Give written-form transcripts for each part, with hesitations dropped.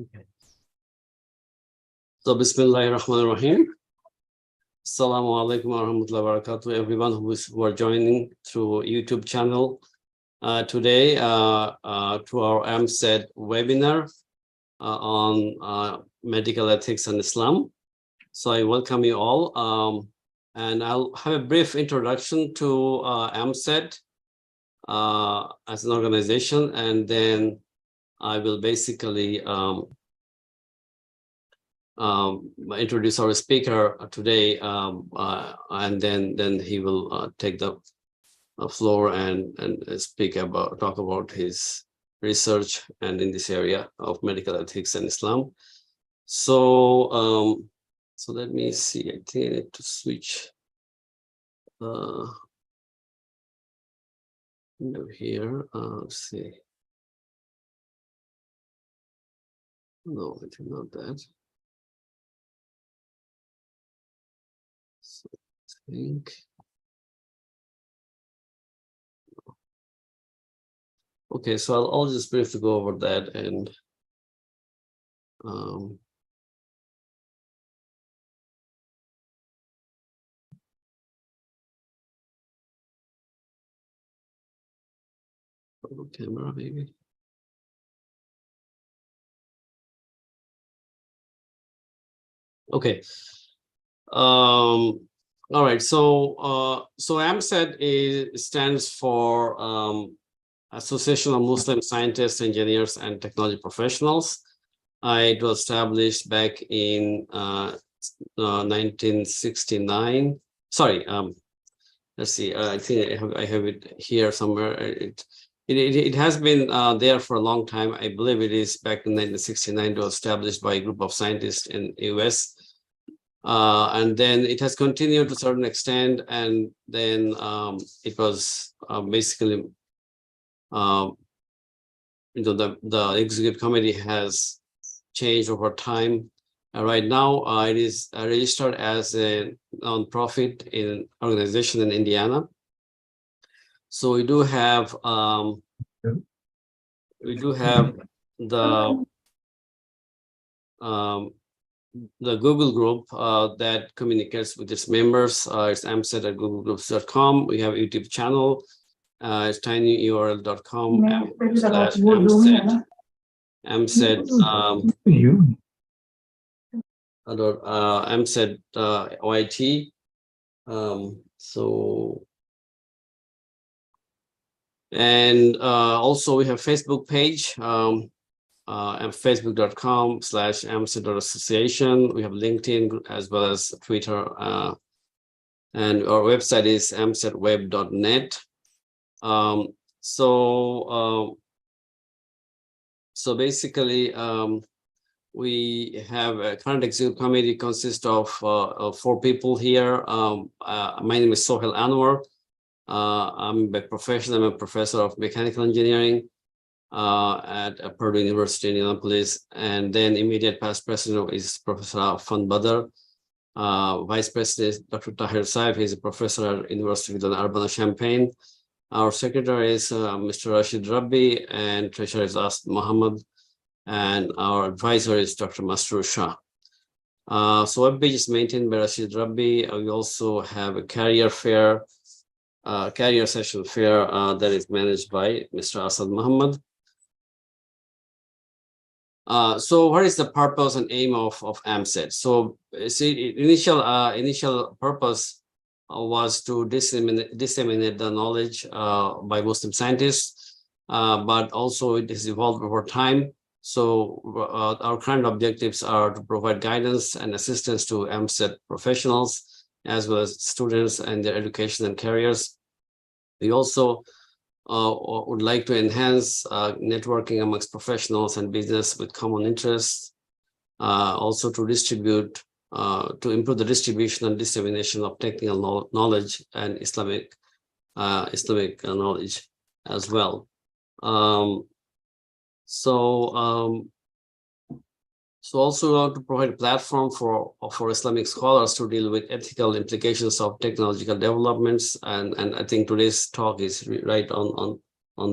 Okay. So, Bismillahirrahmanirrahim. Assalamu alaikum wa rahmatullahi wa barakatuh, everyone who are joining through YouTube channel today to our AMSET webinar on medical ethics and Islam. So I welcome you all, and I'll have a brief introduction to AMSET as an organization, and then I will basically introduce our speaker today, and then he will take the floor and talk about his research and in this area of medical ethics and Islam. So so let me see. I think I need to switch here. Let's see. No, I think not that. So I think. Okay, so I'll just briefly go over that and camera maybe. Okay. All right. So AMSET stands for Association of Muslim Scientists, Engineers, and Technology Professionals. It was established back in 1969. Sorry. Let's see. I think I have it here somewhere. It has been there for a long time. I believe it is back in 1969. It was established by a group of scientists in the US. And then it has continued to a certain extent, and then it was basically, the executive committee has changed over time. Right now, it is registered as a nonprofit organization in Indiana. So we do have the Google group that communicates with its members. It's amset@googlegroups.com. We have a YouTube channel. It's tinyurl.com AMSET YT. And also we have Facebook page, facebook.com/amset.association. We have LinkedIn as well as Twitter, and our website is amsetweb.net. So basically, we have a current executive committee consists of 4 people here. My name is Sohail Anwar. I'm a professional. I'm a professor of mechanical engineering at Purdue University in Indianapolis, and then immediate past president is Professor Afan Badr. Vice President Dr. Tahir Saif. He's a professor at University of Urbana-Champaign. Our secretary is Mr. Rashid Rabbi, and treasurer is Asad Muhammad, and our advisor is Dr. Masroor Shah. So webpage is maintained by Rashid Rabbi. We also have a career session fair that is managed by Mr. Asad Muhammad. So what is the purpose and aim of AMSET? So initial purpose was to disseminate the knowledge by Muslim scientists, but also it has evolved over time. So our current objectives are to provide guidance and assistance to AMSET professionals, as well as students and their education and careers. We also would like to enhance networking amongst professionals and business with common interests, also to improve the distribution and dissemination of technical knowledge and Islamic knowledge as well. So also want to provide a platform for Islamic scholars to deal with ethical implications of technological developments, and I think today's talk is right on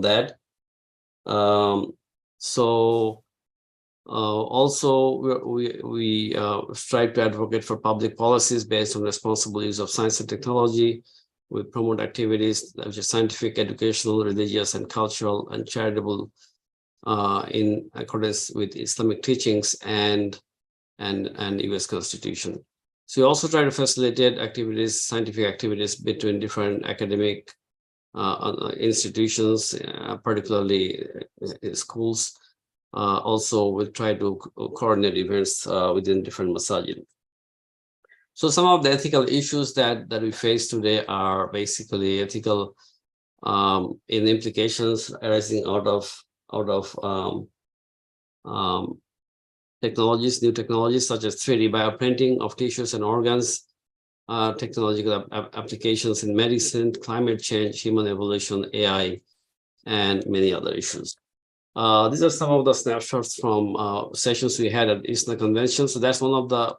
that. So Also, we strive to advocate for public policies based on responsible use of science and technology. We promote activities which are scientific, educational, religious, and cultural, and charitable in accordance with Islamic teachings and U.S. Constitution. So we also try to facilitate activities, scientific activities between different academic institutions, particularly schools. Also, we'll try to coordinate events within different masajid. So some of the ethical issues that we face today are basically ethical in implications arising out of technologies, new technologies such as 3D bioprinting of tissues and organs, technological applications in medicine, climate change, human evolution, AI, and many other issues. These are some of the snapshots from sessions we had at ISNA convention. So that's one of the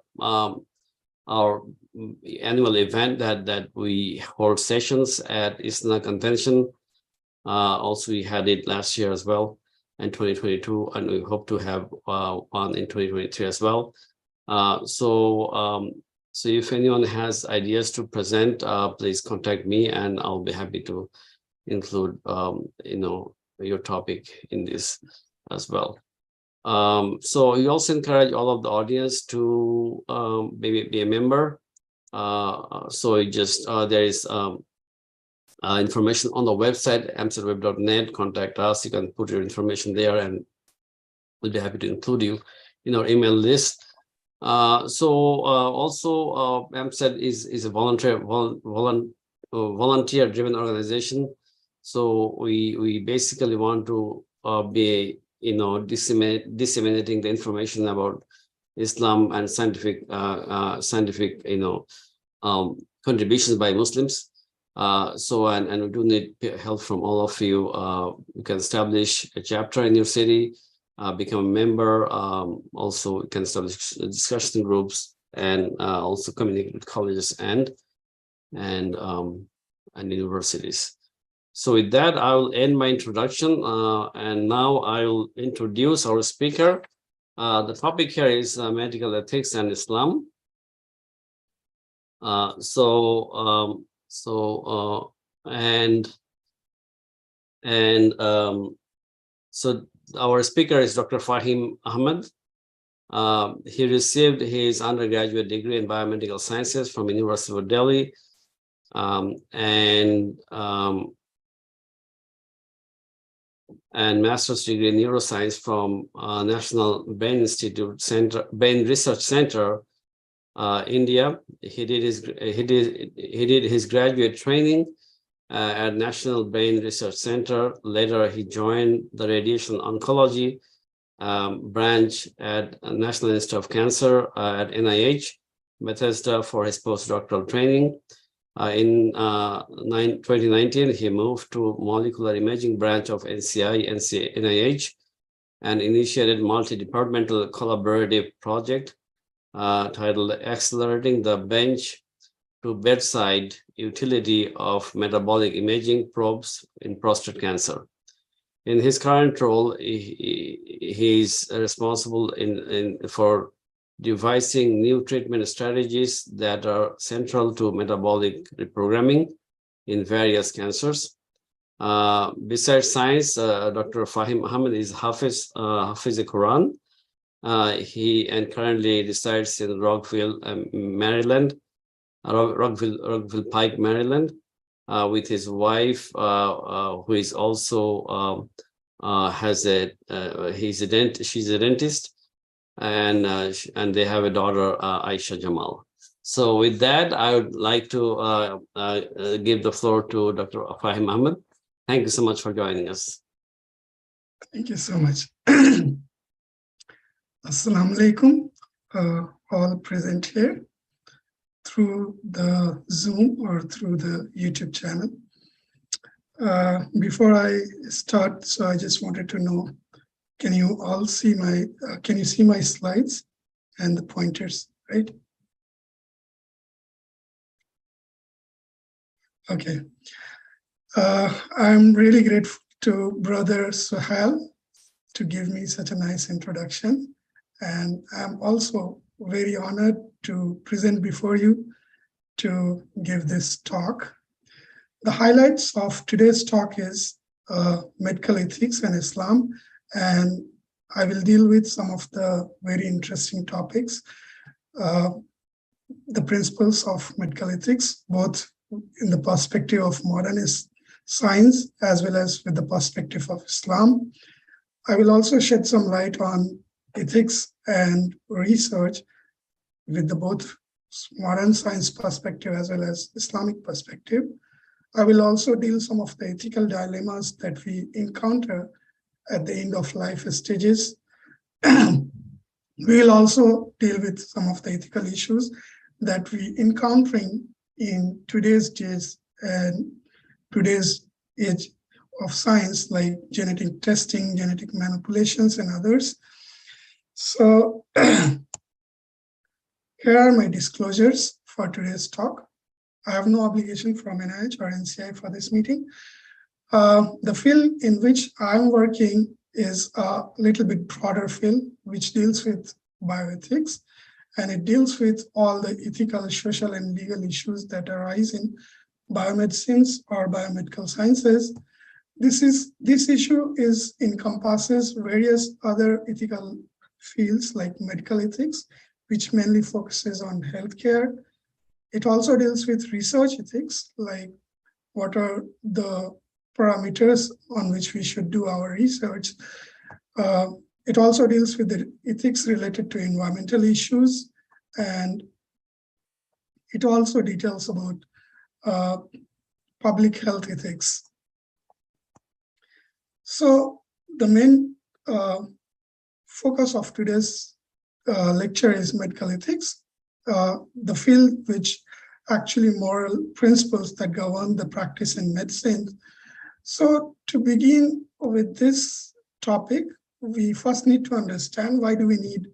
our annual event that we hold sessions at ISNA convention. Also, we had it last year as well in 2022, and we hope to have one in 2023 as well. So if anyone has ideas to present, please contact me, and I'll be happy to include your topic in this as well. So we also encourage all of the audience to maybe be a member. So you just there is information on the website amsetweb.net. Contact us. You can put your information there, and we'll be happy to include you in our email list. Also, AMSET is a volunteer-driven organization. So we basically want to be disseminating the information about Islam and scientific contributions by Muslims. And we do need help from all of you. You can establish a chapter in your city, become a member. Also, you can establish discussion groups, and also communicate with colleges and universities. So with that, I will end my introduction, and now I will introduce our speaker. The topic here is medical ethics and Islam. So our speaker is Dr. Fahim Ahmed. He received his undergraduate degree in biomedical sciences from University of Delhi, and master's degree in neuroscience from National Brain Research Center, India. He did his graduate training at National Brain Research Center. Later, he joined the radiation oncology branch at National Institute of Cancer at NIH, Bethesda, for his postdoctoral training. In 2019, he moved to molecular imaging branch of NIH and initiated multi-departmental collaborative project titled Accelerating the Bench to Bedside Utility of Metabolic Imaging Probes in Prostate Cancer. In his current role, he is responsible for devising new treatment strategies that are central to metabolic reprogramming in various cancers. Besides science, Dr. Fahim Ahmed is Hafiz Quran. He currently resides in Rockville, Maryland, Rockville Pike, Maryland, with his wife, who is also she's a dentist, and they have a daughter, Aisha Jamal. So with that, I would like to give the floor to Dr. Fahim Ahmed. Thank you so much for joining us. Thank you so much. Assalamu alaikum, all present here through the Zoom or through the YouTube channel. Before I start, so I just wanted to know, can you all see can you see my slides and the pointers, right? Okay. I'm really grateful to Brother Sohail to give me such a nice introduction. And I'm also very honored to present before you to give this talk. The highlights of today's talk is medical ethics and Islam, and I will deal with some of the very interesting topics, the principles of medical ethics, both in the perspective of modernist science as well as with the perspective of Islam. I will also shed some light on ethics and research with the both modern science perspective as well as Islamic perspective. I will also deal some of the ethical dilemmas that we encounter at the end of life stages. We will also deal with some of the ethical issues that we encountering in today's days and today's age of science, like genetic testing, genetic manipulations, and others. So here are my disclosures for today's talk. I have no obligation from NIH or NCI for this meeting. The field in which I'm working is a little bit broader field, which deals with bioethics, and it deals with all the ethical, social, and legal issues that arise in biomedicines or biomedical sciences. This issue encompasses various other ethical fields like medical ethics, which mainly focuses on healthcare. It also deals with research ethics, like what are the parameters on which we should do our research. It also deals with the ethics related to environmental issues, and it also details about public health ethics. So the main focus of today's lecture is medical ethics, the field which actually moral principles that govern the practice in medicine. So to begin with this topic, we first need to understand why do we need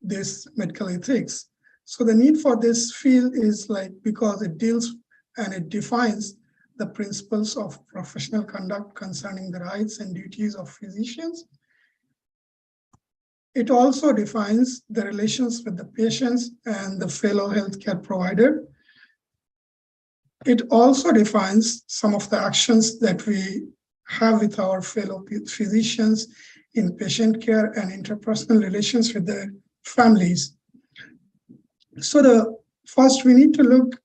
this medical ethics. So the need for this field is because it deals and it defines the principles of professional conduct concerning the rights and duties of physicians. It also defines the relations with the patients and the fellow healthcare provider. It also defines some of the actions that we have with our fellow physicians in patient care and interpersonal relations with their families. So first we need to look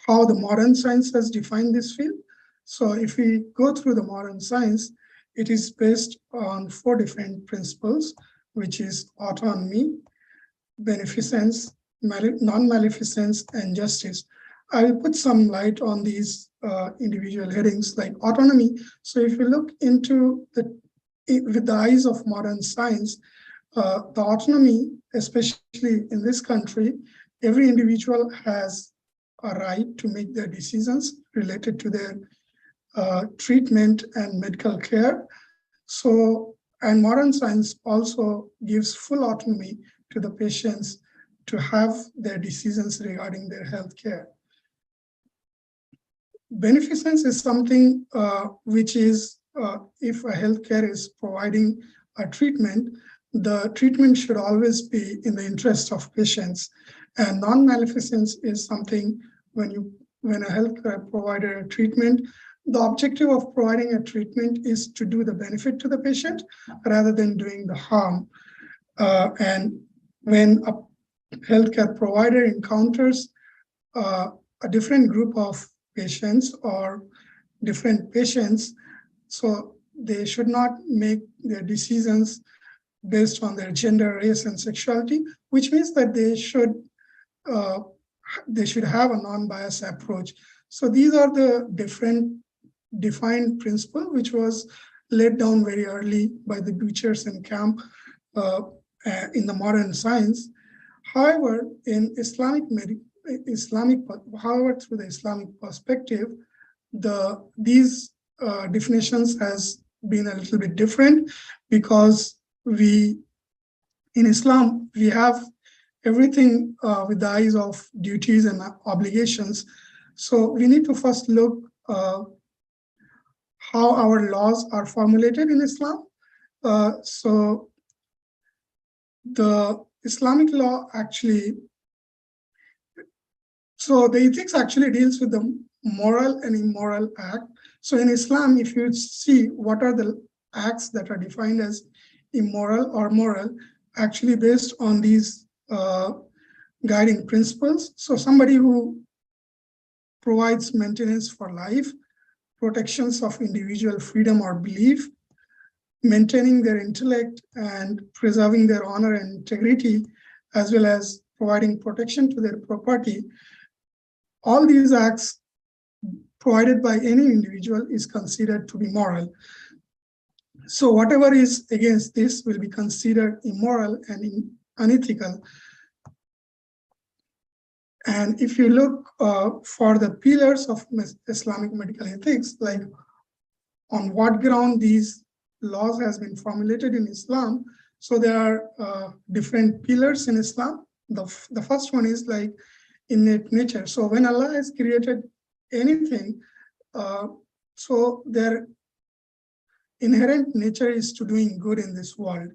how the modern science has defined this field. So if we go through the modern science, it is based on 4 different principles, which is autonomy, beneficence, non-maleficence, and justice. I will put some light on these individual headings like autonomy. So if you look into with the eyes of modern science, the autonomy, especially in this country, every individual has a right to make their decisions related to their treatment and medical care. So, and modern science also gives full autonomy to the patients to have their decisions regarding their health care. Beneficence is something which is, if a healthcare is providing a treatment, the treatment should always be in the interest of patients. And non-maleficence is something when a healthcare provider treatment, the objective of providing a treatment is to do the benefit to the patient rather than doing the harm. And when a healthcare provider encounters a different group of patients or different patients, so they should not make their decisions based on their gender, race, and sexuality, which means that they should have a non-biased approach. So these are the different defined principle, which was laid down very early by the Duchers and Camp in the modern science. However, in however, through the Islamic perspective, these definitions has been a little bit different, because in Islam, we have everything with the eyes of duties and obligations. So we need to first look how our laws are formulated in Islam. So the Islamic law actually, so the ethics actually deals with the moral and immoral act. So in Islam, if you see what are the acts that are defined as immoral or moral, actually based on these guiding principles. So somebody who provides maintenance for life, protections of individual freedom or belief, maintaining their intellect and preserving their honor and integrity, as well as providing protection to their property, all these acts provided by any individual is considered to be moral. So whatever is against this will be considered immoral and unethical. And if you look for the pillars of Islamic medical ethics, like on what ground these laws has been formulated in Islam, so there are different pillars in Islam. The first one is like innate nature. So when Allah has created anything, so their inherent nature is to doing good in this world.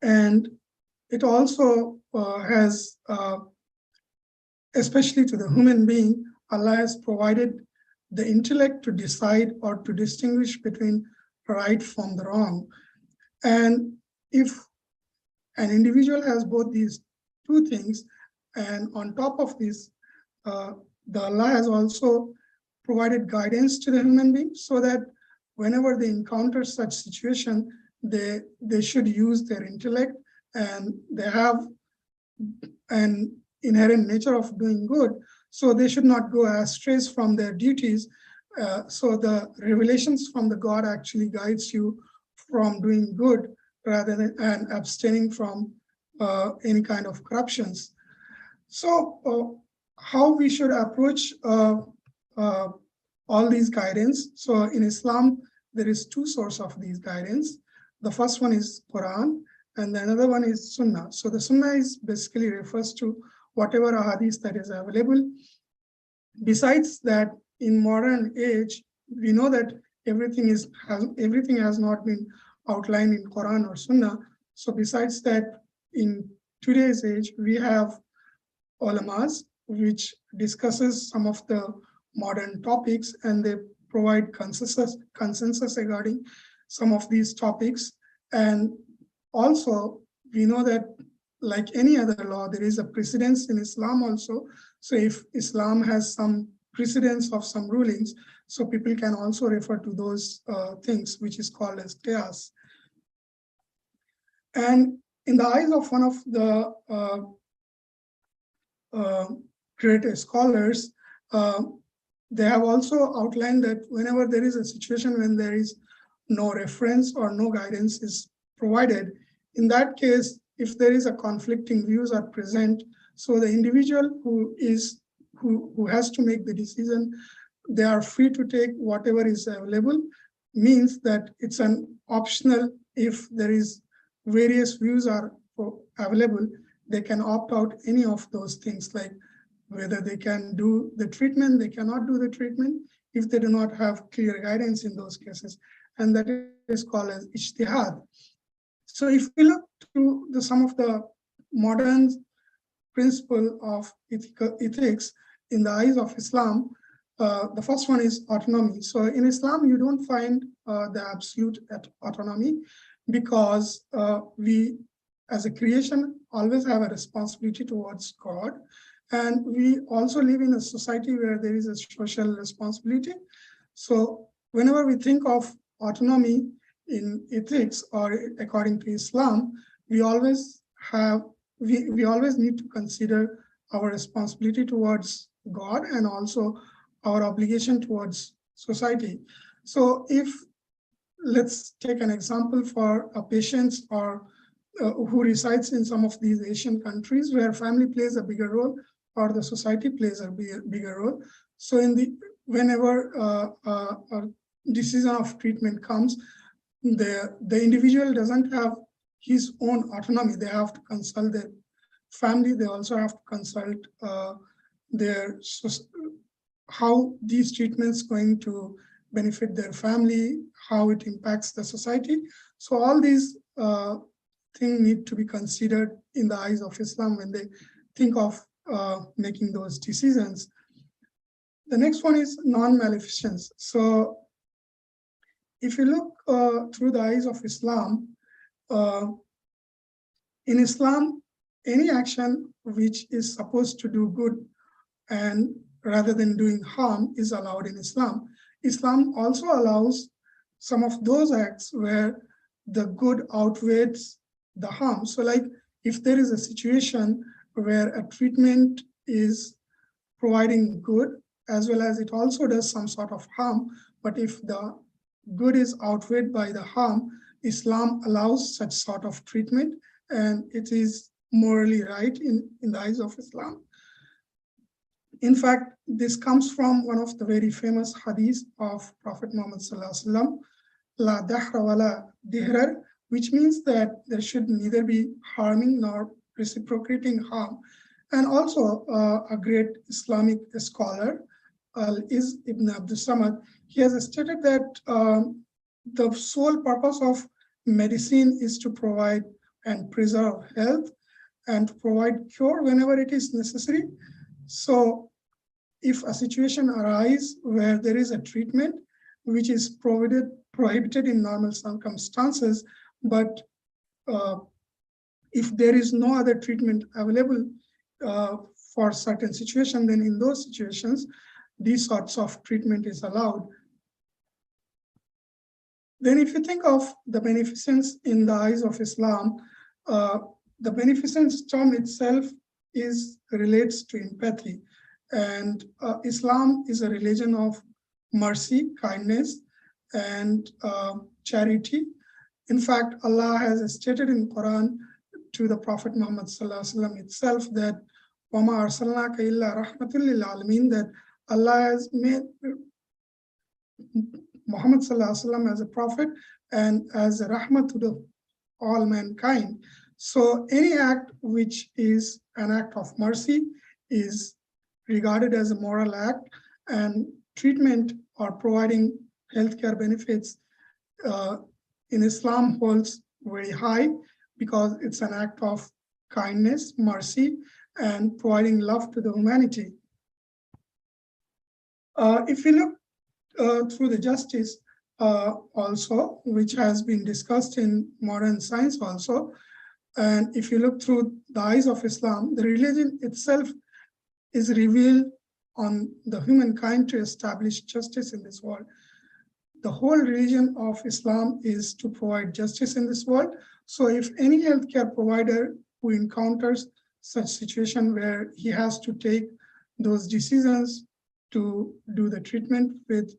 And it also has, especially to the human being, Allah has provided the intellect to decide or to distinguish between right from the wrong. And if an individual has both these two things, and on top of this, the Allah has also provided guidance to the human being so that whenever they encounter such situation, they should use their intellect, and they have an inherent nature of doing good, so they should not go astray from their duties. So the revelations from the God actually guides you from doing good rather than and abstaining from any kind of corruptions. So how we should approach all these guidance. So in Islam, there is two sources of these guidance. The first one is Quran, and the another one is Sunnah. So the Sunnah is basically refers to whatever hadith that is available. Besides that, in modern age, we know that everything has not been outlined in Quran or Sunnah. So besides that, in today's age, we have ulamas, which discusses some of the modern topics, and they provide consensus regarding some of these topics. And also, we know that like any other law, there is a precedence in Islam also. So if Islam has some precedence of some rulings, so people can also refer to those things, which is called as qiyas. And in the eyes of one of the great scholars, they have also outlined that whenever there is a situation when there is no reference or no guidance is provided, in that case, if there is a conflicting views are present, so the individual who has to make the decision, they are free to take whatever is available. Means that it's an optional. If there is various views are available, they can opt out any of those things, like whether they can do the treatment, they cannot do the treatment if they do not have clear guidance in those cases. And that is called as ijtihad. So if we look to some of the modern principle of ethics in the eyes of Islam, the first one is autonomy. So in Islam, you don't find the absolute autonomy, because we as a creation always have a responsibility towards God. And we also live in a society where there is a social responsibility. So whenever we think of autonomy in ethics or according to Islam, we always need to consider our responsibility towards God and also our obligation towards society. So if, let's take an example for a patient or who resides in some of these Asian countries where family plays a bigger role or the society plays a bigger role. So whenever a decision of treatment comes, the individual doesn't have his own autonomy. They have to consult their family. They also have to consult how these treatments going to benefit their family, how it impacts the society. So all these thing need to be considered in the eyes of Islam when they think of making those decisions. The next one is non-maleficence. So if you look through the eyes of Islam, in Islam, any action which is supposed to do good and rather than doing harm is allowed in Islam. Islam also allows some of those acts where the good outweighs the harm. So like if there is a situation where a treatment is providing good as well as it also does some sort of harm, but if the good is outweighed by the harm, Islam allows such sort of treatment and it is morally right in the eyes of Islam. In fact, this comes from one of the very famous hadiths of Prophet Muhammad Sallallahu Alaihi Wasallam, La dahra wala dihrar, which means that there should neither be harming nor reciprocating harm. And also a great Islamic scholar, is Ibn Abdul Samad, he has stated that the sole purpose of medicine is to provide and preserve health and to provide cure whenever it is necessary. So if a situation arises where there is a treatment which is prohibited in normal circumstances, but if there is no other treatment available for certain situation, then in those situations, these sorts of treatment is allowed. Then if you think of the beneficence in the eyes of Islam, the beneficence term itself relates to empathy. And Islam is a religion of mercy, kindness, and charity. In fact, Allah has stated in Quran to the Prophet Muhammad Sallallahu Alaihi Wasallam itself that وَمَا أَرْسَلْنَاكَ إِلَّا رَحْمَةً لِلْعَالَمِينَ, that Allah has made Muhammad Sallallahu Alaihi Wasallam as a prophet and as a rahmah to the all mankind. So any act which is an act of mercy is regarded as a moral act, and treatment or providing healthcare benefits in Islam holds very high because it's an act of kindness, mercy, and providing love to the humanity. If we look through the justice also, which has been discussed in modern science also, and if you look through the eyes of Islam, the religion itself is revealed on the humankind to establish justice in this world. The whole religion of Islam is to provide justice in this world. So if any healthcare provider who encounters such situation where he has to take those decisions to do the treatment with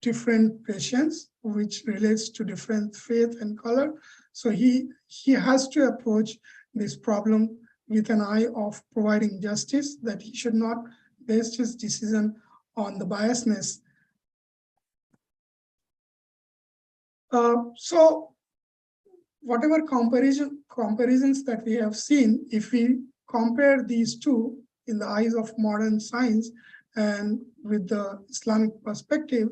different patients, which relates to different faith and color, so he has to approach this problem with an eye of providing justice, that he should not base his decision on the biasness. So whatever comparisons that we have seen, if we compare these two in the eyes of modern science and with the Islamic perspective,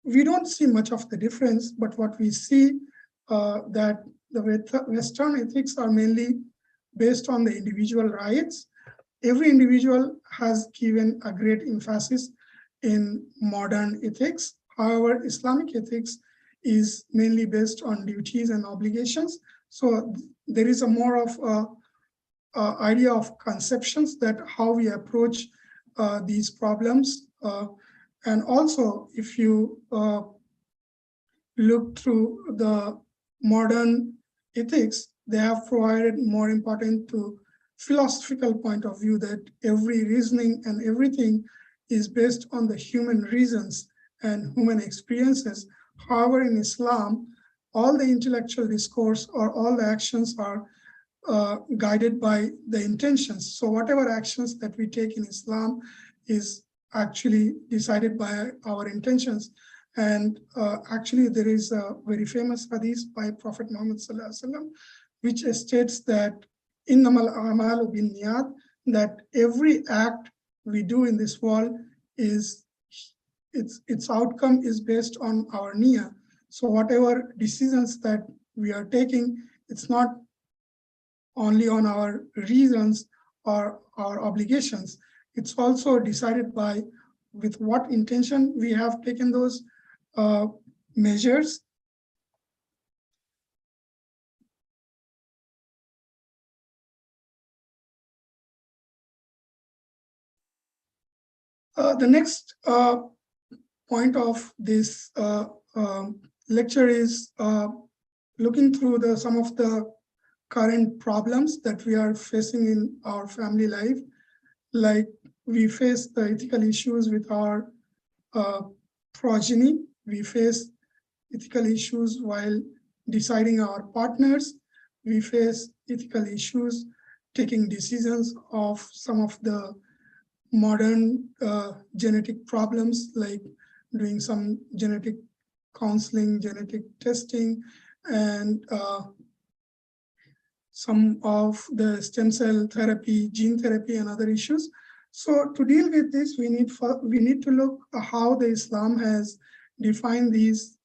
we don't see much of the difference, but what we see that the Western ethics are mainly based on the individual rights. Every individual has given a great emphasis in modern ethics. However, Islamic ethics is mainly based on duties and obligations. So there is a more of a idea of conceptions that how we approach these problems. And also, if you look through the modern ethics, they have provided more important to philosophical point of view that every reasoning and everything is based on the human reasons and human experiences. However, in Islam, all the intellectual discourse or all the actions are guided by the intentions. So whatever actions that we take in Islam is actually decided by our intentions. And actually, there is a very famous hadith by Prophet Muhammad Sallallahu Alaihi Wasallam, which states that innamal a'malu binniyat, that every act we do in this world is its outcome is based on our niyyah. So whatever decisions that we are taking, it's not only on our reasons or our obligations. It's also decided by with what intention we have taken those measures. The next point of this lecture is looking through some of the current problems that we are facing in our family life. Like we face the ethical issues with our progeny. We face ethical issues while deciding our partners. We face ethical issues taking decisions of some of the modern genetic problems, like doing some genetic counseling, genetic testing, and some of the stem cell therapy, gene therapy, and other issues. So to deal with this, we need to look at how the Islam has defined these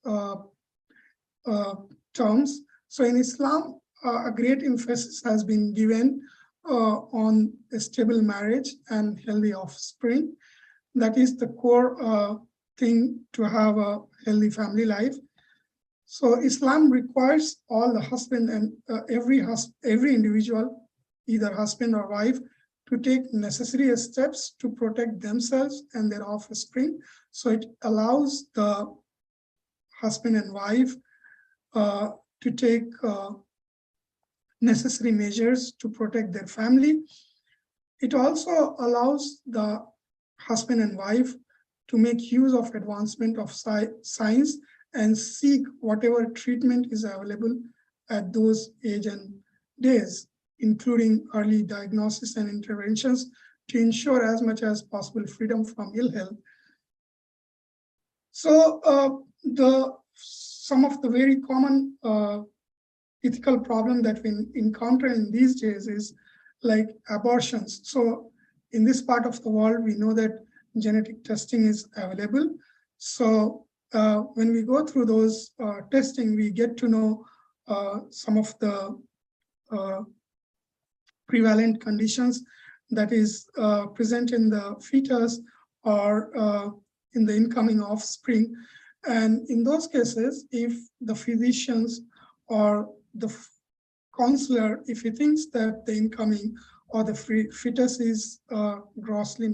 terms. So in Islam, a great emphasis has been given on a stable marriage and healthy offspring. That is the core thing to have a healthy family life. So Islam requires all the husband and every individual, either husband or wife, to take necessary steps to protect themselves and their offspring. So it allows the husband and wife to take necessary measures to protect their family. It also allows the husband and wife to make use of advancement of science and seek whatever treatment is available at those age and days, including early diagnosis and interventions to ensure as much as possible freedom from ill health. So some of the very common ethical problem that we encounter in these days is like abortions. So in this part of the world, we know that genetic testing is available. So when we go through those testing, we get to know some of the prevalent conditions that is present in the fetus or in the incoming offspring. And in those cases, if the physicians or the counselor, if he thinks that the incoming or the fetus is grossly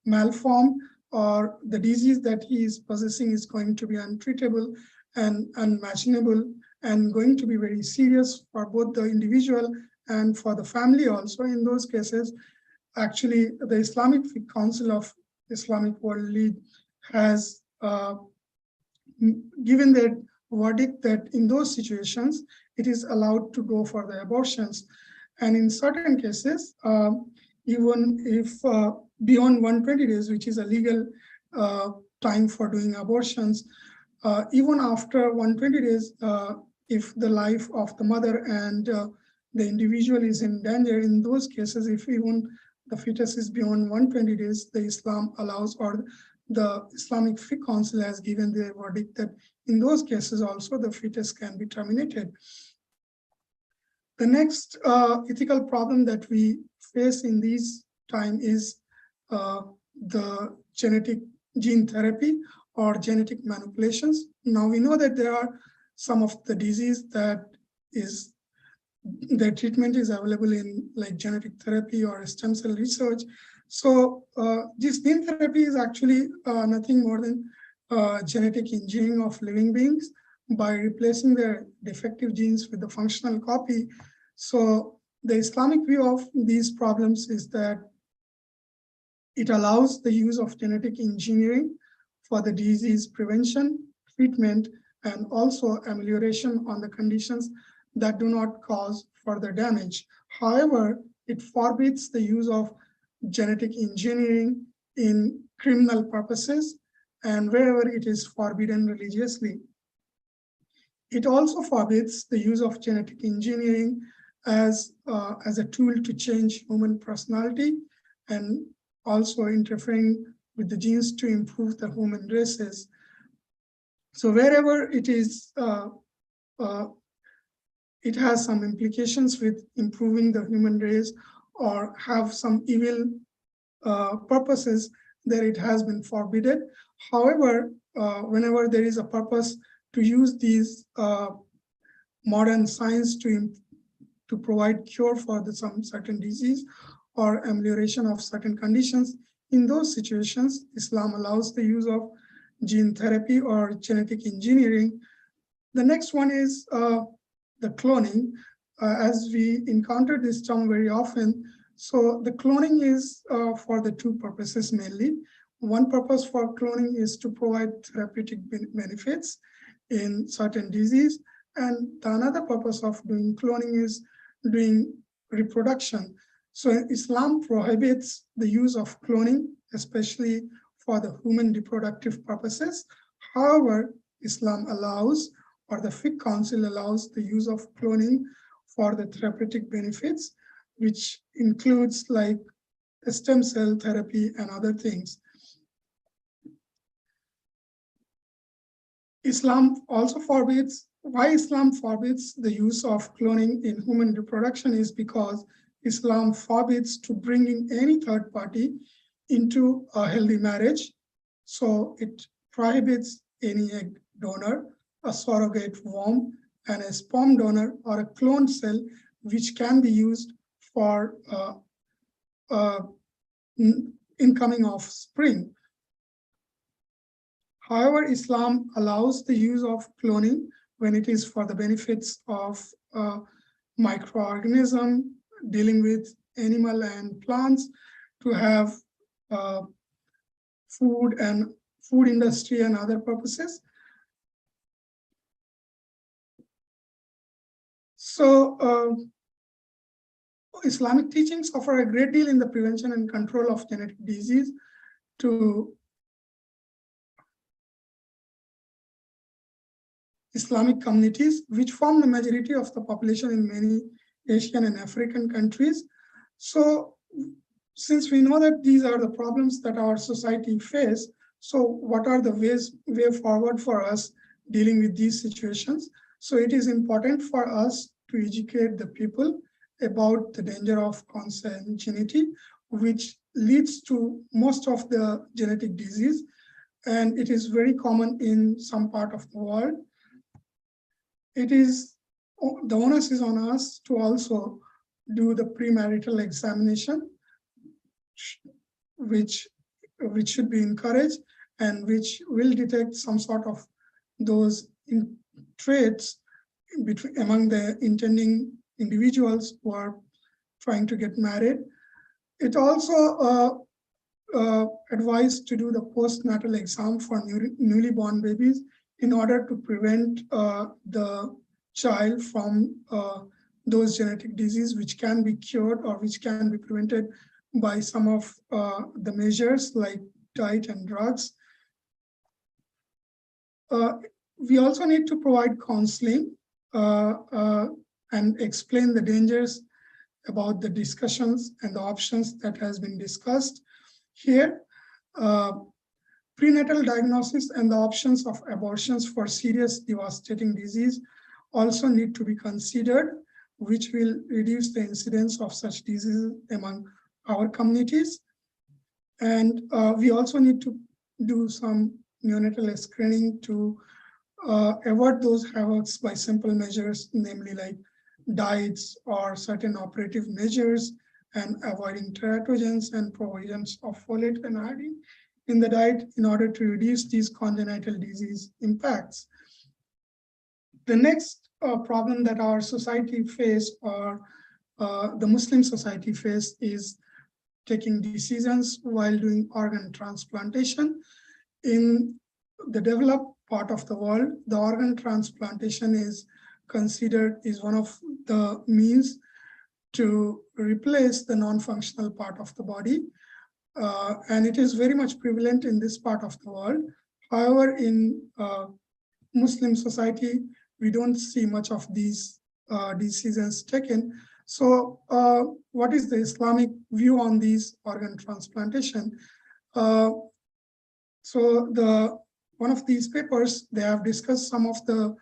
malformed, or the disease that he is possessing is going to be untreatable and unimaginable and going to be very serious for both the individual and for the family also, in those cases, actually the Islamic Council of Islamic World League has given their verdict that in those situations, it is allowed to go for the abortions. And in certain cases, even if beyond 120 days, which is a legal time for doing abortions, even after 120 days, if the life of the mother and the individual is in danger, in those cases, if even the fetus is beyond 120 days, the Islam allows, or the Islamic Fiqh Council has given their verdict that in those cases also the fetus can be terminated. The next ethical problem that we face in these time is the genetic gene therapy or genetic manipulations. Now we know that there are some of the disease that is, the treatment is available in like genetic therapy or stem cell research. So this gene therapy is actually nothing more than genetic engineering of living beings by replacing their defective genes with the functional copy. So the Islamic view of these problems is that it allows the use of genetic engineering for the disease prevention, treatment, and also amelioration on the conditions that do not cause further damage. However, it forbids the use of genetic engineering in criminal purposes and wherever it is forbidden religiously. It also forbids the use of genetic engineering as a tool to change human personality and also interfering with the genes to improve the human races. So wherever it is it has some implications with improving the human race or have some evil purposes, that it has been forbidden. However, whenever there is a purpose to use these modern science to provide cure for some certain disease or amelioration of certain conditions, in those situations, Islam allows the use of gene therapy or genetic engineering. The next one is the cloning. As we encounter this term very often, so the cloning is for the two purposes mainly. One purpose for cloning is to provide therapeutic benefits in certain disease, and the another purpose of doing cloning is doing reproduction. So Islam prohibits the use of cloning, especially for the human reproductive purposes. However, Islam allows, or the Fiqh Council allows, the use of cloning for the therapeutic benefits, which includes like stem cell therapy and other things. Islam also forbids, why Islam forbids the use of cloning in human reproduction is because Islam forbids to bringing any third party into a healthy marriage. So it prohibits any egg donor, a surrogate womb, and a sperm donor or a cloned cell, which can be used for incoming offspring. However, Islam allows the use of cloning when it is for the benefits of microorganism, dealing with animal and plants, to have food and food industry and other purposes. So Islamic teachings offer a great deal in the prevention and control of genetic disease to Islamic communities, which form the majority of the population in many Asian and African countries. So since we know that these are the problems that our society face, so what are the way forward for us dealing with these situations? So it is important for us to educate the people about the danger of consanguinity, which leads to most of the genetic disease, and it is very common in some part of the world. It is, the onus is on us to also do the premarital examination, which should be encouraged and which will detect some sort of those traits among the intending individuals who are trying to get married. It also advised to do the postnatal exam for newly born babies in order to prevent the child from those genetic diseases which can be cured or which can be prevented by some of the measures like diet and drugs. We also need to provide counseling and explain the dangers about the discussions and the options that has been discussed here. Prenatal diagnosis and the options of abortions for serious devastating disease also need to be considered, which will reduce the incidence of such diseases among our communities. And we also need to do some neonatal screening to avoid those havocs by simple measures, namely like diets or certain operative measures, and avoiding teratogens and provisions of folate and iodine in the diet in order to reduce these congenital disease impacts. The next problem that our society face, or the Muslim society face, is taking decisions while doing organ transplantation. In the developed part of the world, the organ transplantation is considered is one of the means to replace the non-functional part of the body. And it is very much prevalent in this part of the world. However, in Muslim society, we don't see much of these decisions taken. So what is the Islamic view on these organ transplantation? So one of these papers, they have discussed some of the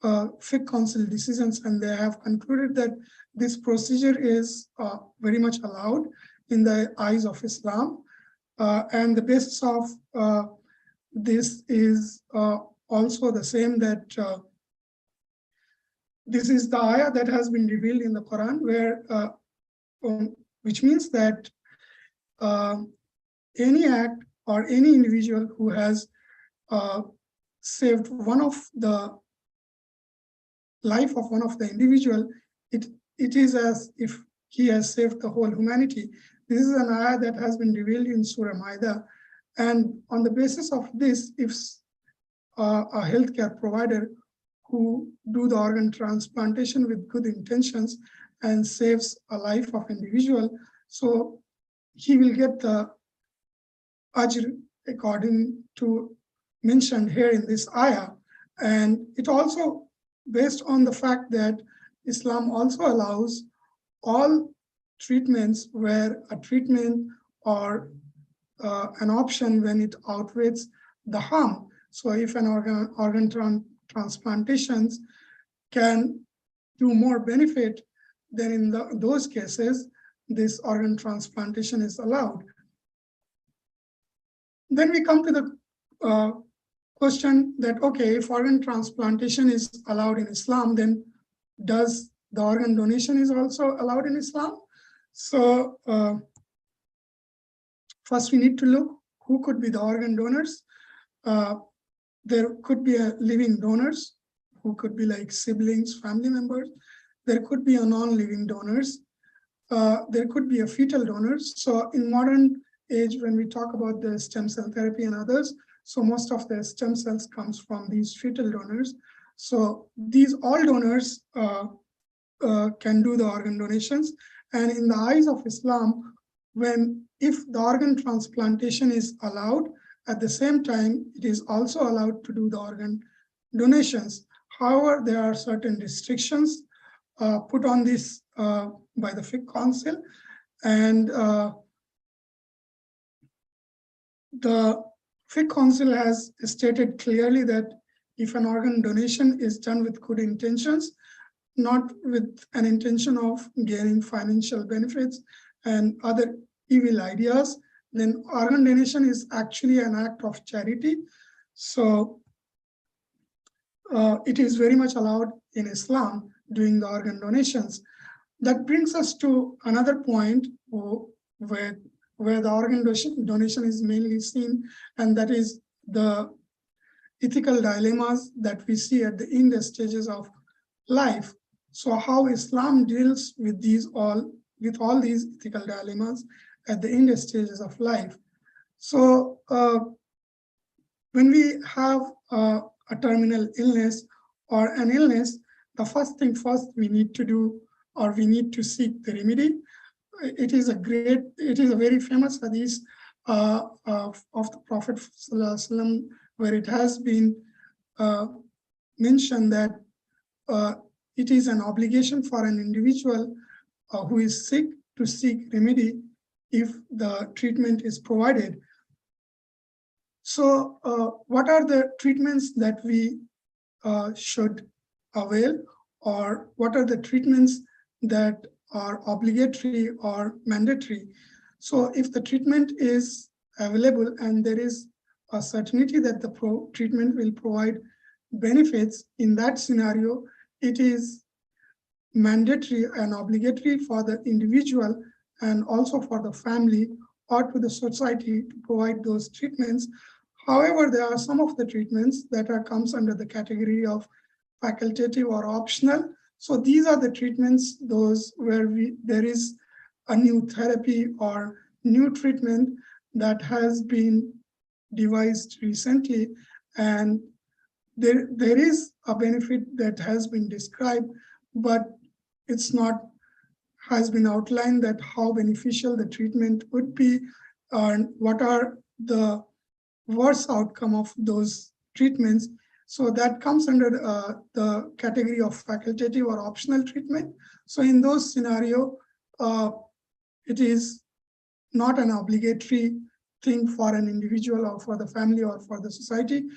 fiqh council decisions, and they have concluded that this procedure is very much allowed in the eyes of Islam. And the basis of this is also the same, that this is the ayah that has been revealed in the Quran, where which means that any act or any individual who has saved one of the life of one of the individual, it is as if he has saved the whole humanity. This is an ayah that has been revealed in Surah Maida, and on the basis of this, if a healthcare provider who do the organ transplantation with good intentions and saves a life of individual, so he will get the ajr according to mentioned here in this ayah. And it also based on the fact that Islam also allows all treatments where a treatment or an option when it outweighs the harm. So if an organ transplantations can do more benefit, then in those cases, this organ transplantation is allowed. Then we come to the question that, okay, if organ transplantation is allowed in Islam, then does the organ donation is also allowed in Islam? So first we need to look who could be the organ donors. There could be a living donors who could be like siblings, family members. There could be a non-living donors. There could be a fetal donors. So in modern age, when we talk about the stem cell therapy and others, so most of the stem cells comes from these fetal donors. So these all donors can do the organ donations. And in the eyes of Islam, if the organ transplantation is allowed, at the same time, it is also allowed to do the organ donations. However, there are certain restrictions put on this by the fiqh council, and the fiqh council has stated clearly that if an organ donation is done with good intentions, not with an intention of gaining financial benefits and other evil ideas, then organ donation is actually an act of charity. So it is very much allowed in Islam doing the organ donations. That brings us to another point where the organ donation is mainly seen, and that is the ethical dilemmas that we see at the end stages of life. So how Islam deals with all these ethical dilemmas at the end stages of life. So when we have a terminal illness or an illness, the first thing we need to do, or we need to seek the remedy. It is a very famous hadith of the Prophet ﷺ, where it has been mentioned that it is an obligation for an individual who is sick to seek remedy if the treatment is provided. So what are the treatments that we should avail, or what are the treatments that are obligatory or mandatory? So if the treatment is available and there is a certainty that the treatment will provide benefits, in that scenario, it is mandatory and obligatory for the individual and also for the family or to the society to provide those treatments. However, there are some of the treatments that comes under the category of facultative or optional. So these are the treatments, those where there is a new therapy or new treatment that has been devised recently, and there is a benefit that has been described, but it's not has been outlined that how beneficial the treatment would be and what are the worst outcome of those treatments. So that comes under the category of facultative or optional treatment. So in those scenarios, it is not an obligatory thing for an individual or for the family or for the society.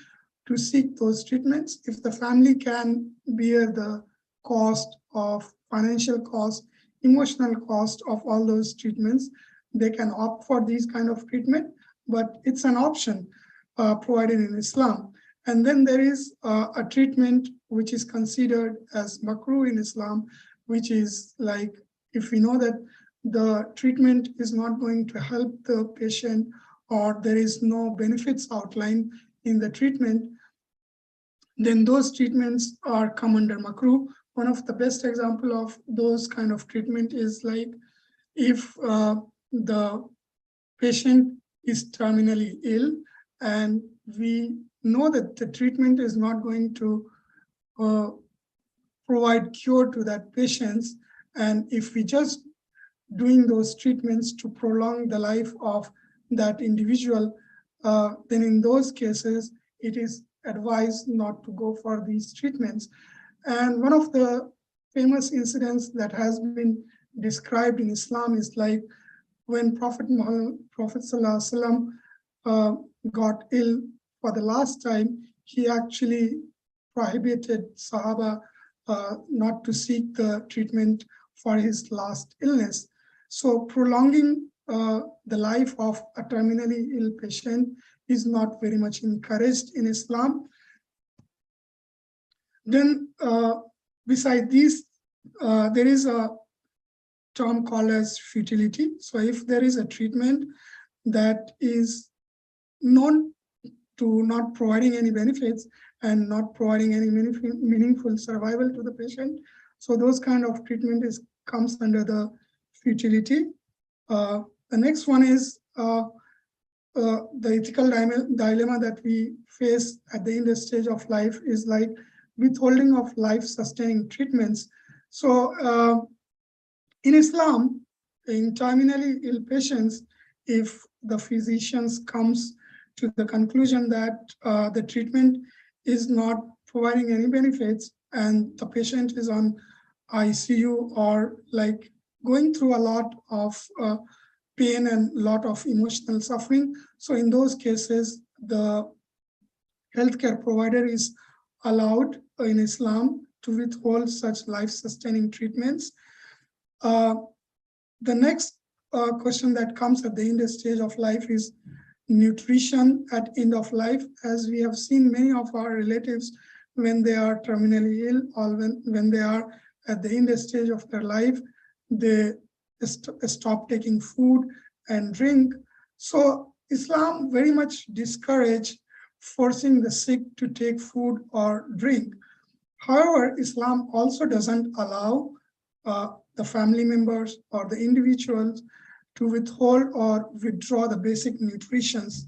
to seek those treatments. If the family can bear the cost of financial cost, emotional cost of all those treatments, they can opt for these kind of treatment, but it's an option provided in Islam. And then there is a treatment which is considered as makruh in Islam, which is like, if we know that the treatment is not going to help the patient or there is no benefits outlined in the treatment, then those treatments are come under makruh. One of the best example of those kind of treatment is like if the patient is terminally ill and we know that the treatment is not going to provide cure to that patient, and if we just doing those treatments to prolong the life of that individual, then in those cases, it is advised not to go for these treatments. And one of the famous incidents that has been described in Islam is like when Prophet Sallallahu Alaihi Wasallam got ill for the last time, he actually prohibited Sahaba not to seek the treatment for his last illness. So prolonging the life of a terminally ill patient is not very much encouraged in Islam. Then beside these, there is a term called as futility. So if there is a treatment that is known to not providing any benefits and not providing any meaningful survival to the patient, so those kind of treatment comes under the futility. The next one is the ethical dilemma that we face at the end stage of life is like withholding of life-sustaining treatments. So in Islam, in terminally ill patients, if the physicians comes to the conclusion that the treatment is not providing any benefits and the patient is on ICU or like going through a lot of pain and a lot of emotional suffering. So in those cases, the healthcare provider is allowed in Islam to withhold such life-sustaining treatments. The next question that comes at the end stage of life is nutrition at end of life. As we have seen many of our relatives, when they are terminally ill or when they are at the end stage of their life, they stop taking food and drink. So Islam very much discourage forcing the sick to take food or drink. However, Islam also doesn't allow the family members or the individuals to withhold or withdraw the basic nutritions.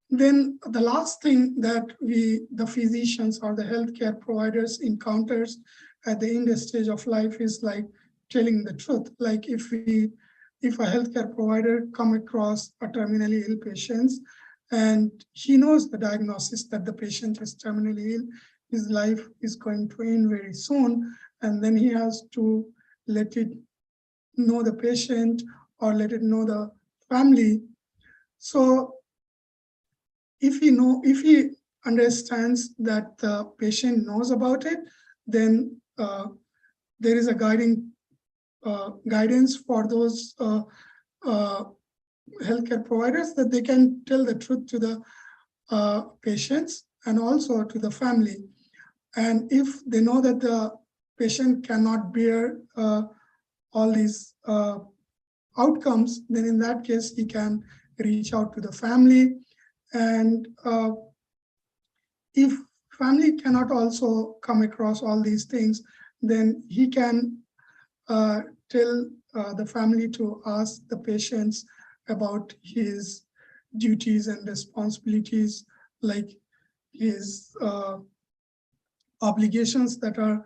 Then the last thing that the physicians or the healthcare providers encounters at the end stage of life is like telling the truth. Like if a healthcare provider come across a terminally ill patient and he knows the diagnosis that the patient is terminally ill, his life is going to end very soon, and then he has to let it know the patient or let it know the family. So if he understands that the patient knows about it, then there is a guidance for those healthcare providers that they can tell the truth to the patients and also to the family. And if they know that the patient cannot bear all these outcomes, then in that case, he can reach out to the family. And if family cannot also come across all these things, then he can tell the family to ask the patients about his duties and responsibilities, like his obligations that are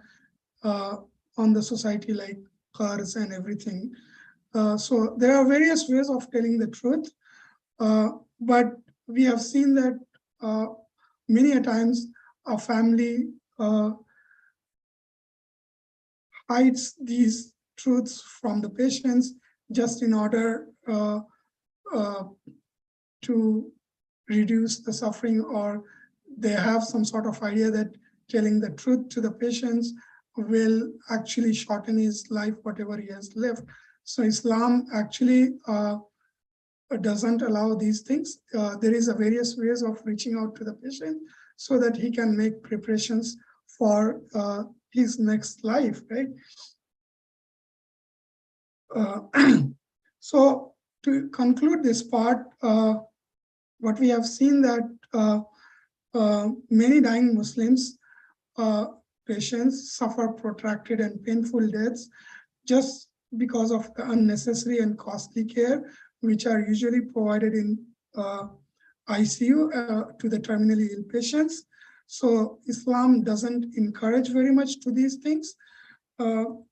on the society, like cars and everything. So there are various ways of telling the truth, but we have seen that many a times a family hides these truths from the patients just in order to reduce the suffering, or they have some sort of idea that telling the truth to the patients will actually shorten his life, whatever he has left. So Islam actually doesn't allow these things. There is a various ways of reaching out to the patient so that he can make preparations for his next life, right? So to conclude this part, what we have seen that many dying Muslims patients suffer protracted and painful deaths just because of the unnecessary and costly care which are usually provided in ICU to the terminally ill patients. So Islam doesn't encourage very much to these things. In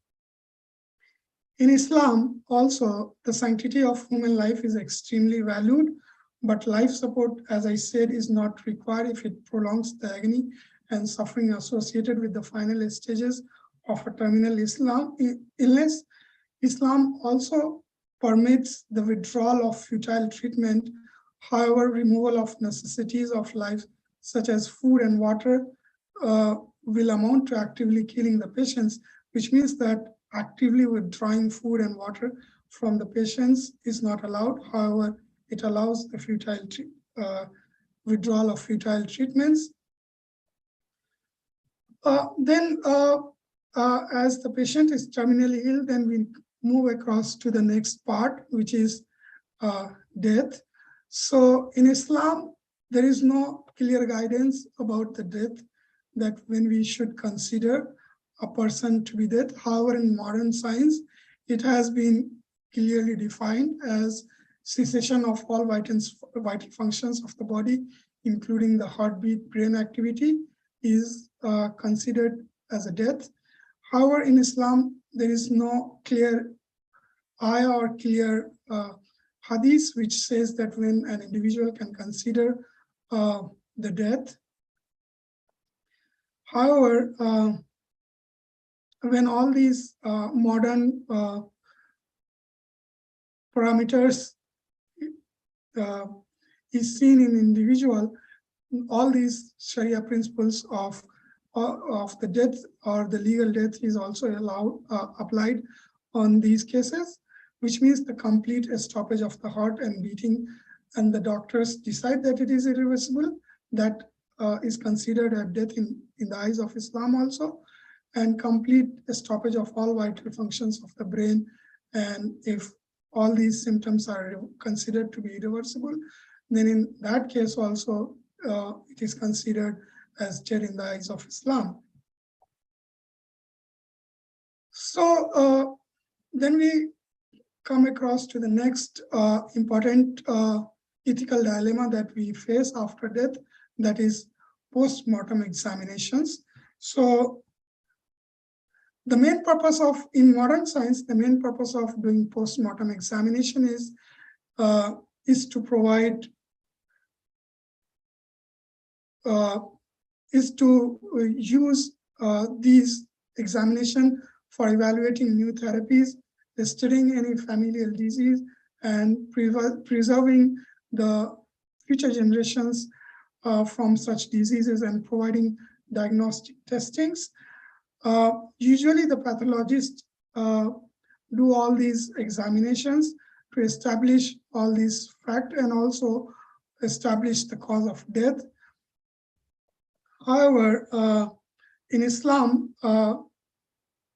Islam, also, the sanctity of human life is extremely valued, but life support, as I said, is not required if it prolongs the agony and suffering associated with the final stages of a terminal illness. Islam also permits the withdrawal of futile treatment. However, removal of necessities of life, such as food and water, will amount to actively killing the patients, which means that actively withdrawing food and water from the patients is not allowed. However, it allows the futile withdrawal of futile treatments. As the patient is terminally ill, then we move across to the next part, which is death. So in Islam, there is no clear guidance about the death, that when we should consider a person to be dead. However, in modern science, it has been clearly defined as cessation of all vital functions of the body, including the heartbeat, brain activity, is considered as a death. However, in Islam, there is no clear ayah or clear hadith which says that when an individual can consider the death. However, when all these modern parameters is seen in individual, all these Sharia principles of the death or the legal death is also applied on these cases, which means the complete stoppage of the heart and beating, and the doctors decide that it is irreversible. That is considered a death in the eyes of Islam also, and complete stoppage of all vital functions of the brain. And if all these symptoms are considered to be irreversible, then in that case also it is considered as death in the eyes of Islam. So then we come across to the next important ethical dilemma that we face after death, that is post-mortem examinations. So the main purpose of, in modern science, the main purpose of doing post-mortem examination is to provide, is to use these examination for evaluating new therapies, studying any familial disease, and preserving the future generations from such diseases and providing diagnostic testings. Usually the pathologists do all these examinations to establish all these facts and also establish the cause of death. However, in Islam,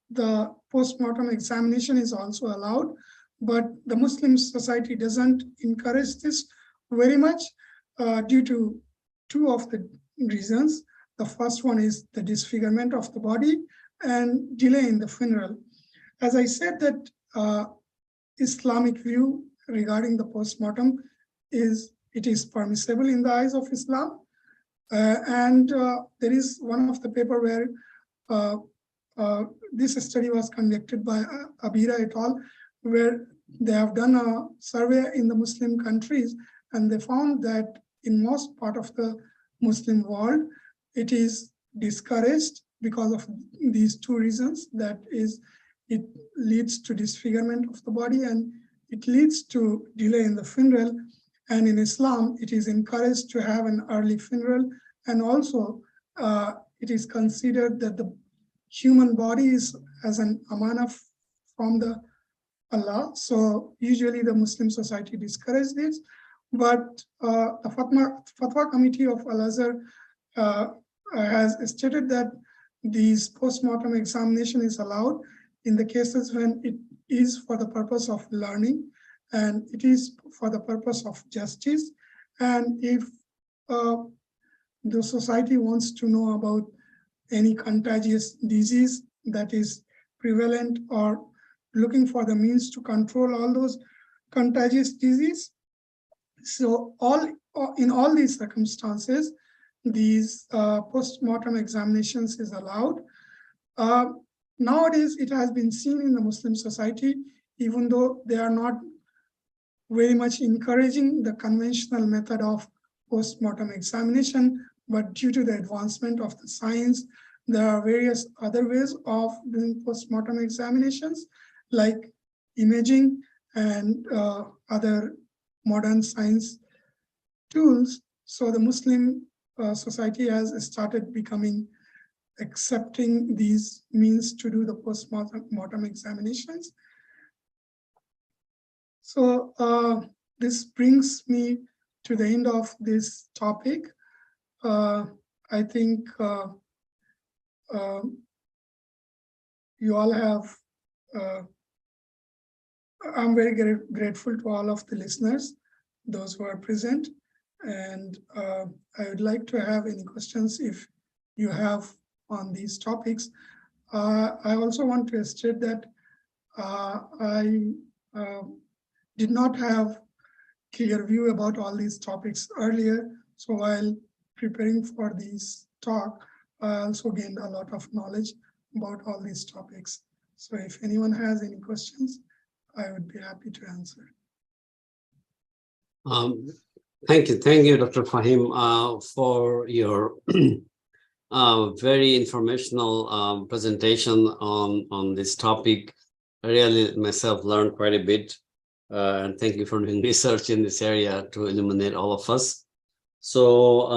the post-mortem examination is also allowed, but the Muslim society doesn't encourage this very much due to two of the reasons. The first one is the disfigurement of the body and delay in the funeral. As I said, that Islamic view regarding the post-mortem is, it is permissible in the eyes of Islam. And there is one of the paper where this study was conducted by Abira et al., where they have done a survey in the Muslim countries, and they found that in most part of the Muslim world, it is discouraged because of these two reasons. That is, it leads to disfigurement of the body and it leads to delay in the funeral. And in Islam, it is encouraged to have an early funeral. And also, it is considered that the human body is as an amana from the Allah. So usually the Muslim society discourages this. But the Fatwa Committee of Al-Azhar has stated that these post-mortem examination is allowed in the cases when it is for the purpose of learning and it is for the purpose of justice. And if the society wants to know about any contagious disease that is prevalent or looking for the means to control all those contagious disease. So in all these circumstances, these post-mortem examinations is allowed. Nowadays, it has been seen in the Muslim society, even though they are not very much encouraging the conventional method of post-mortem examination, but due to the advancement of the science, there are various other ways of doing post-mortem examinations, like imaging and other modern science tools. So the Muslim society has started becoming accepting these means to do the post-mortem examinations. So this brings me to the end of this topic. I think you all have, I'm very grateful to all of the listeners, those who are present. And I would like to have any questions if you have on these topics. I also want to state that I did not have clear view about all these topics earlier. So while preparing for this talk, I also gained a lot of knowledge about all these topics. So if anyone has any questions, I would be happy to answer. Thank you, Dr. Fahim, for your very informational presentation on this topic. I really myself learned quite a bit, and thank you for doing research in this area to illuminate all of us. So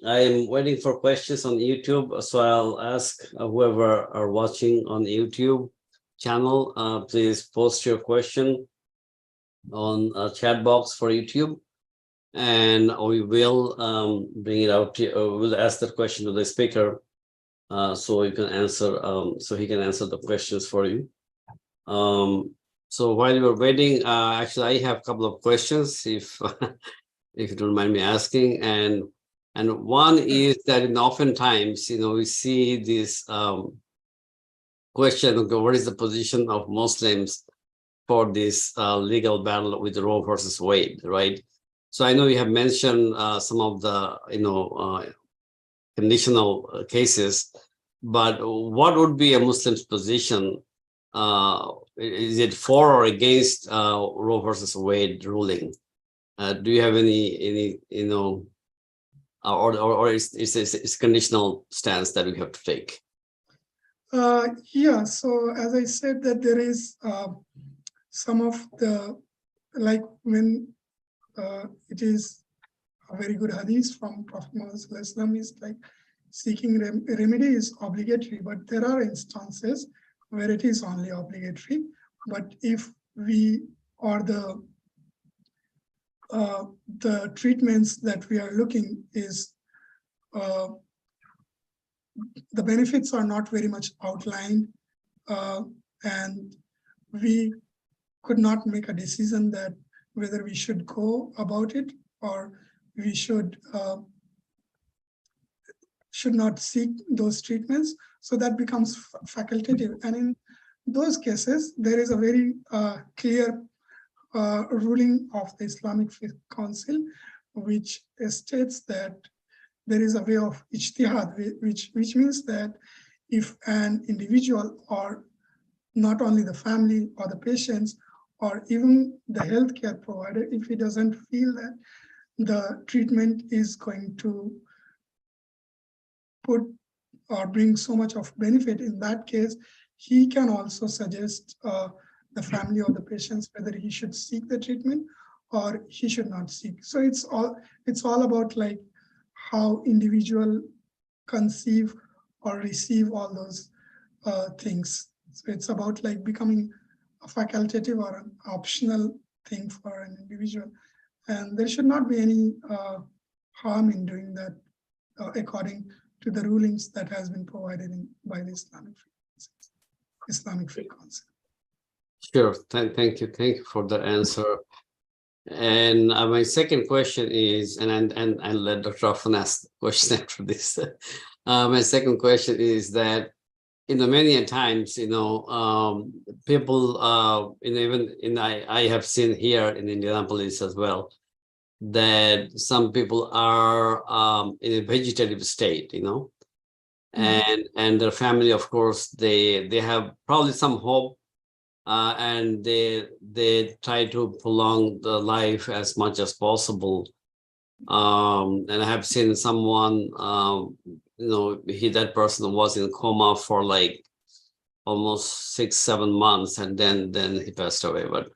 I'm waiting for questions on YouTube, so I'll ask whoever are watching on the YouTube channel, please post your question on a chat box for YouTube, and we will bring it out to, we'll ask that question to the speaker, so you can answer, so he can answer the questions for you. So while you're waiting, actually, I have a couple of questions, if if you don't mind me asking, and one is that oftentimes, we see this question, okay, what is the position of Muslims for this legal battle with Roe versus Wade, right? So I know you have mentioned some of the conditional cases, but what would be a Muslim's position? Is it for or against Roe versus Wade ruling? Do you have any or it's conditional stance that we have to take? Yeah, so as I said, that there is some of the, like when it is a very good hadith from Prophet Muhammad is like seeking remedy is obligatory, but there are instances where it is only obligatory. But if we or the treatments that we are looking is the benefits are not very much outlined, and we could not make a decision that whether we should go about it or we should not seek those treatments. So that becomes facultative. And in those cases, there is a very clear ruling of the Islamic Faith Council, which states that there is a way of ijtihad, which means that if an individual, or not only the family or the patients, or even the healthcare provider, if he doesn't feel that the treatment is going to put or bring so much of benefit, in that case, he can also suggest the family or the patients whether he should seek the treatment or he should not seek. So it's all about like how individual conceive or receive all those things. So it's about like becoming a facultative or an optional thing for an individual. And there should not be any harm in doing that according to the rulings that has been provided by the Islamic fiqh concept. Sure. Thank you for the answer. And my second question is, and I'll let Dr. Afan ask the question after this. My second question is that, many times, people, even I have seen here in Indianapolis as well, that some people are in a vegetative state, and their family, of course, they have probably some hope, and they try to prolong the life as much as possible. And I have seen someone, that person was in coma for like almost 6-7 months, and then he passed away. But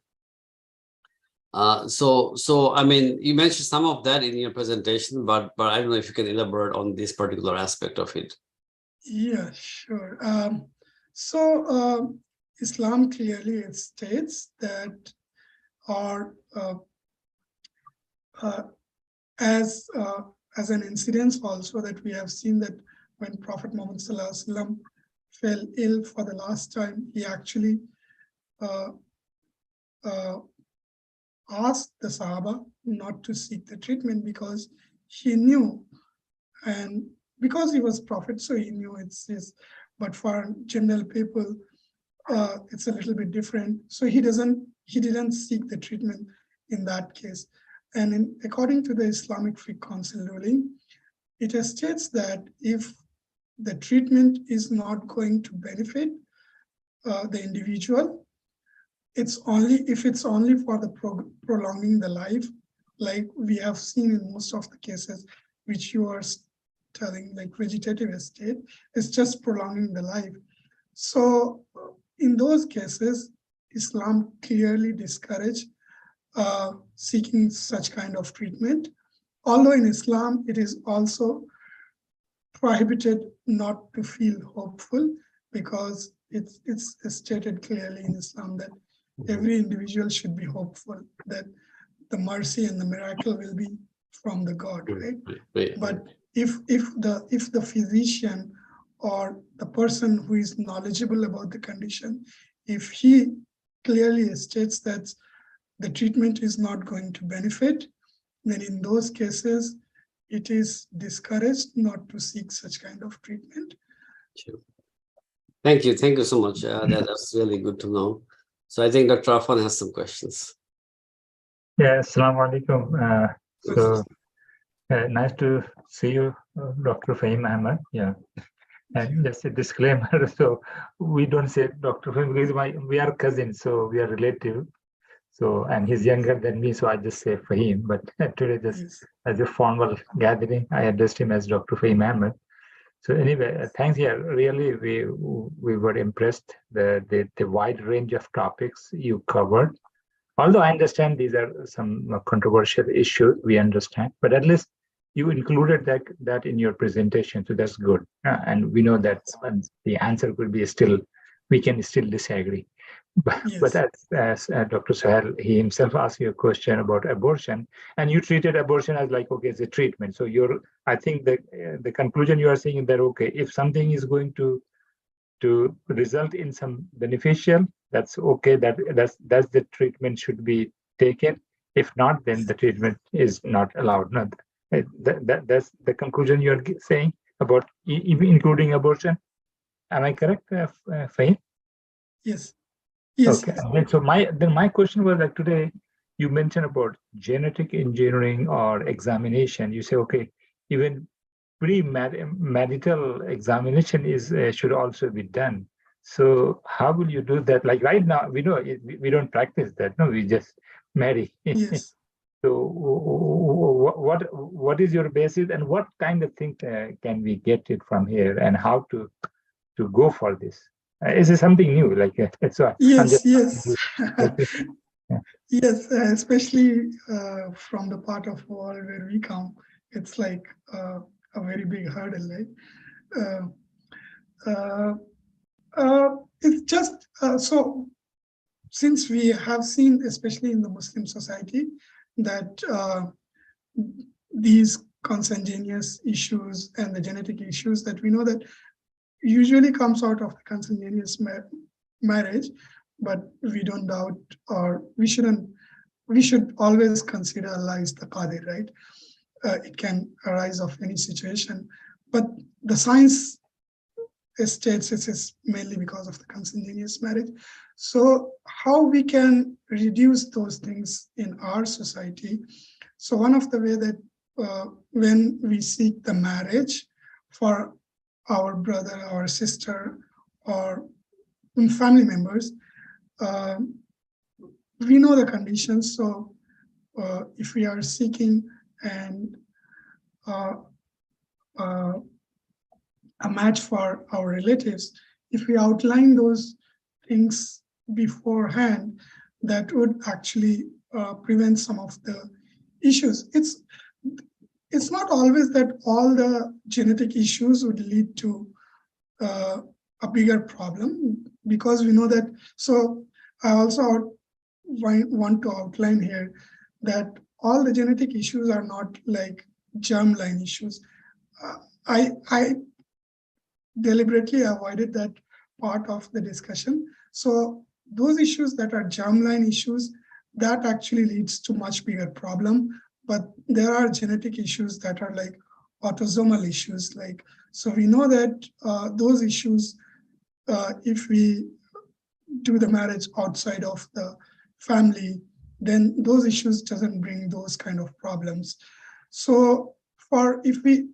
so I mean, you mentioned some of that in your presentation, but I don't know if you can elaborate on this particular aspect of it. Yeah, sure. So Islam clearly states that, or as an incidence also, that we have seen that when Prophet Muhammad ﷺ fell ill for the last time, he actually asked the Sahaba not to seek the treatment because he knew, and because he was prophet, so he knew it's his. But for general people, it's a little bit different. So he didn't seek the treatment in that case. And according to the Islamic Fiqh Council ruling, it states that if the treatment is not going to benefit the individual, it's only for the prolonging the life, like we have seen in most of the cases which you are telling, like vegetative state, it's just prolonging the life. So in those cases, Islam clearly discouraged seeking such kind of treatment. Although in Islam, it is also prohibited not to feel hopeful, because it's stated clearly in Islam that every individual should be hopeful that the mercy and the miracle will be from the God, right? But if the physician or the person who is knowledgeable about the condition, if he clearly states that the treatment is not going to benefit, then in those cases, it is discouraged not to seek such kind of treatment. Sure. Thank you so much. That's really good to know. So I think Dr. Afan has some questions. Yeah, assalamu alaikum. So nice to see you, Dr. Fahim Ahmed. Yeah. And just a disclaimer, so we don't say Dr. Fahim because we are cousins, so we are relative. So, and he's younger than me, so I just say Fahim. But today, just as a formal gathering, I addressed him as Dr. Fahim Ahmed. So anyway, thanks. Yeah, really, we were impressed the wide range of topics you covered. Although I understand these are some controversial issues, we understand, but at least you included that in your presentation, so that's good. And we know that the answer could be still, we can still disagree. But as Dr. Sahel, he himself asked you a question about abortion, and you treated abortion as like, okay, it's a treatment. So I think the conclusion you are saying is that, okay, if something is going to result in some beneficial, that's okay, that's the treatment should be taken. If not, then the treatment is not allowed. No, that's the conclusion you're saying about including abortion. Am I correct, Fahim? Yes. Yes. Okay. Yes. So my question was that today you mentioned about genetic engineering or examination. You say, okay, even pre-marital examination should also be done. So how will you do that? Like right now, we know we don't practice that. No, we just marry. Yes. So what is your basis, and what kind of thing can we get it from here, and how to go for this? Is it something new? Like so yes. Yes, especially from the part of world where we come, it's like a very big hurdle, right? Uh, uh, it's just so since we have seen, especially in the Muslim society, that these consanguineous issues and the genetic issues that we know that usually comes out of the consanguineous marriage, but we don't doubt, or we shouldn't, we should always consider Allah is the Qadir, right? It can arise of any situation, but the science states it is mainly because of the consanguineous marriage. So how we can reduce those things in our society? So one of the way that when we seek the marriage for our brother, our sister, or family members, uh, we know the conditions. So if we are seeking and uh, uh, a match for our relatives, if we outline those things beforehand, that would actually prevent some of the issues. It's not always that all the genetic issues would lead to a bigger problem, because we know that. So I also want to outline here that all the genetic issues are not like germline issues. I deliberately avoided that part of the discussion. So those issues that are germline issues, that actually leads to much bigger problem. But there are genetic issues that are like autosomal issues. Like, so we know that those issues, if we do the marriage outside of the family, then those issues doesn't bring those kind of problems. So for if we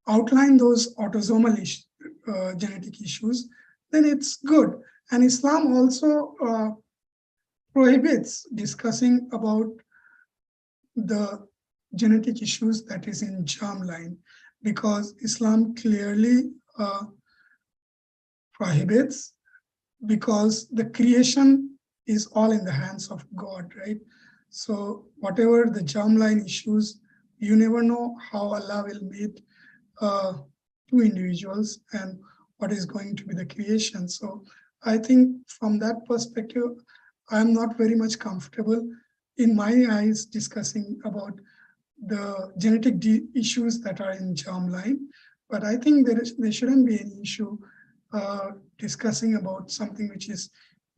outline those autosomal genetic issues, then it's good. And Islam also prohibits discussing about the genetic issues that is in germline, because Islam clearly prohibits, because the creation is all in the hands of God, right? So whatever the germline issues, you never know how Allah will meet two individuals and what is going to be the creation. So I think from that perspective, I'm not very much comfortable in my eyes discussing about the genetic issues that are in germline. But I think there shouldn't be any issue discussing about something which is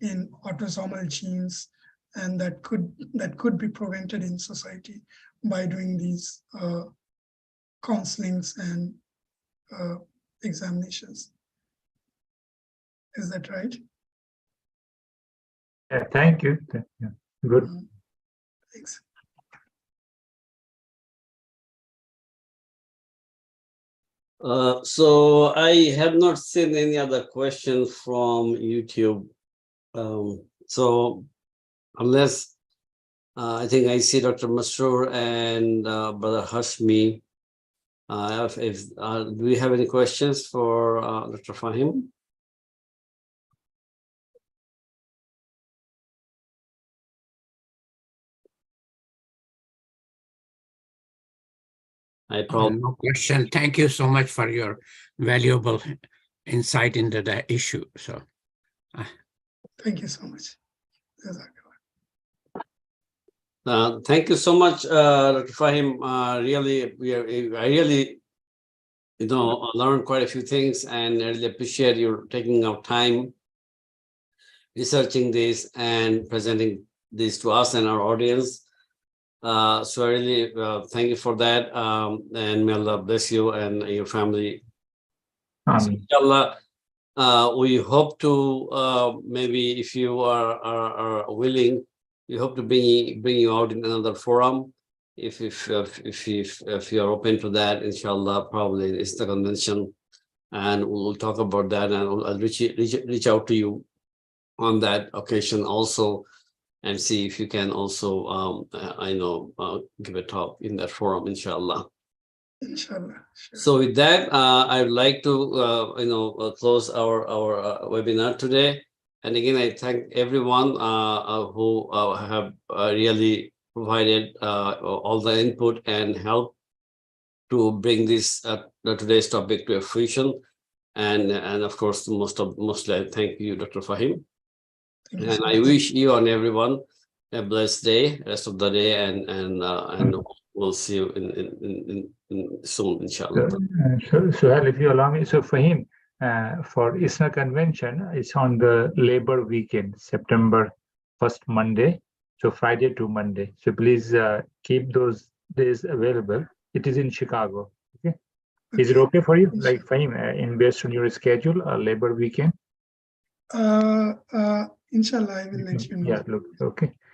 in autosomal genes, and that could be prevented in society by doing these counselings and examinations. Is that right? Yeah, thank you. Yeah, good. Thanks. So I have not seen any other question from YouTube. So unless I think I see Dr. Masroor and Brother Hashmi. Do we have any questions for Dr. Fahim? No question. Thank you so much for your valuable insight into the issue. So, thank you so much. Thank you so much, Dr. Fahim. I really, learned quite a few things, and I really appreciate you taking our time researching this and presenting this to us and our audience. So I really thank you for that, and may Allah bless you and your family. So, inshallah, we hope to maybe, if you are willing, we hope to bring you out in another forum. If you are open to that, inshallah, probably it's the convention, and we'll talk about that, and I'll reach out to you on that occasion also, and see if you can also give a talk in that forum, inshallah. Inshallah. Sure. So with that, I would like to close our webinar today. And again, I thank everyone who have really provided all the input and help to bring this today's topic to a fruition. And of course, mostly I thank you, Dr. Fahim. Thank you And so I much. wish you and everyone a blessed day, rest of the day, and we'll see you in soon, inshallah. So if you allow me, so Fahim, for ISNA convention, it's on the Labor weekend, September 1st Monday, so Friday to Monday. So please keep those days available. It is in Chicago. Okay. Is it okay for you, like Fahim, in based on your schedule, Labor weekend? Inshallah, I will let you know. Yeah, look, okay.